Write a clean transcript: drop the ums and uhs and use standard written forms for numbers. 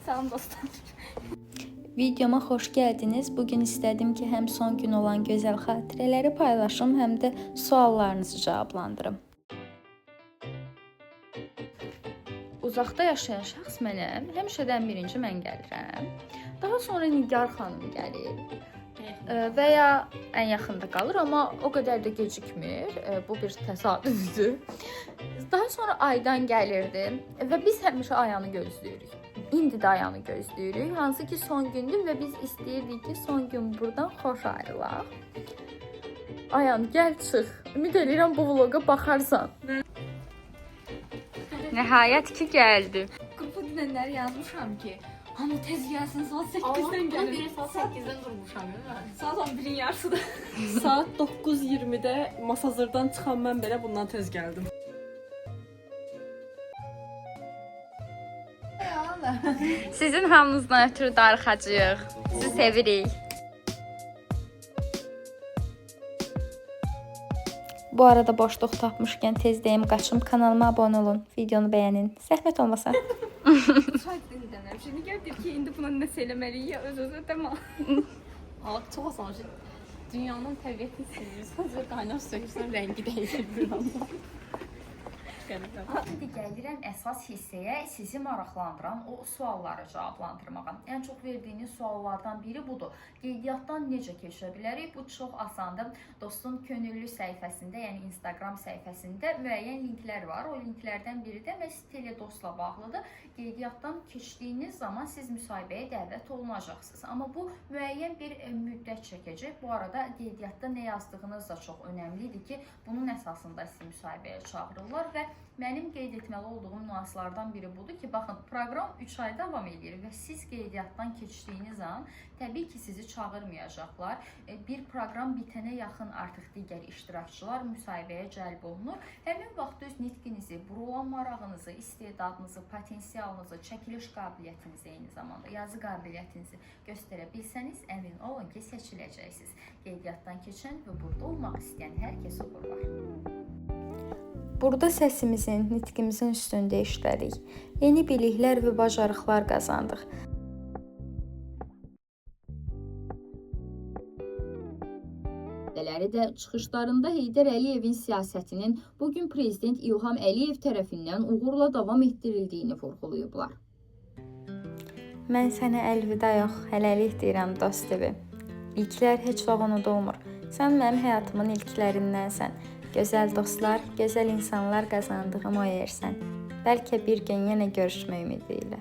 Salam dostlar. Videoma xoş gəldiniz. Bugün istədim ki, həm son gün olan gözəl xatirələri paylaşım, həm də suallarınızı cavablandırım. Uzaqda yaşayan şəxs mənəm. Həmişədən birinci mən gəlirəm. Daha sonra Nigar xanım gəlir. Və ya ən yaxında qalır, amma o qədər də gecikmir. Bu bir təsadüfdür. Daha sonra Aydan gəlirdi və biz həmişə Ayanı gözləyirik. İndi də Ayanı gözləyirik. Hansı ki son gündür və biz istəyirdik ki, son gün buradan xoş ayrılaq. Ayan, gəl çıx. Ümid edirəm bu vloqa baxarsan. Nəhayət ki gəldi. Qrupa dinlənləri yazmışam ki, hamı tez gəlsin, saat 8-dən gəlir. Biri saat 8-dən qurmuşam, değil mi? Saat 11-in yarısıdır. Saat 9:20-də Masazırdan çıxan mən belə bundan tez gəldim. Sizin hamınızdan ötürü darıxacağıq. Sizi sevirik. Bu arada boşluq tapmışkən tez deyim, qaçım kanalıma abunə olun, videonu bəyənin. Zəhmət olmasa. Saat dinlənirəm. Şimdi gəldir ki, indi buna nə söyləməliyik ya öz-özə demə. Çok asan şey. Dünyanın təbiətini seviyorsan, ve kaynar sökürsən, rəngi dəyişir bir anda. İndi gəlirəm əsas hissəyə, sizi maraqlandıran o sualları cavablandırmağa. Ən çox verdiyiniz suallardan biri budur. Qeydiyyatdan necə keçə bilərik? Bu çox asandır. Dostun könüllü səhifəsində, yəni Instagram səhifəsində müəyyən linklər var. O linklərdən biri də məhz Teledostla bağlıdır. Qeydiyyatdan keçdiyiniz zaman siz müsahibəyə dəvət olunacaqsınız. Amma bu müəyyən bir müddət çəkəcək. Bu arada qeydiyyatda nə yazdığınız da çox önəmlidir ki, bunun əsasında sizi müsahibəyə çağırırlar və mənim qeyd etməli olduğum nüanslardan biri budur ki, baxın, proqram 3 ay davam edir və siz qeydiyyatdan keçdiyiniz an təbii ki, sizi çağırmayacaqlar. Bir proqram bitənə yaxın artıq digər iştirakçılar müsahibəyə cəlb olunur. Həmin vaxt öz nitqinizi, burulan marağınızı, istedadınızı, potensialınızı, çəkiliş qabiliyyətinizi, eyni zamanda yazı qabiliyyətinizi göstərə bilsəniz, əmin olun ki, seçiləcəksiniz. Qeydiyyatdan keçən və burada olmaq istəyən hər kəs olurlar. Burada səsimizin, nitqimizin üstündə işlədik. Yeni biliklər və bacarıqlar qazandıq. də çıxışlarında Heydər Əliyevin siyasətinin bugün prezident İlham Əliyev tərəfindən uğurla davam etdirildiyini vurğulayıblar. Mən sənə əlvida yox, hələlik deyirəm dost evi. İlklər heç vaxt unudulmur. Sən mənim həyatımın ilklərindənsən. Gözəl dostlar, gözəl insanlar qazandığım o yersən. Bəlkə bir gün yenə görüşmək ümidi ilə.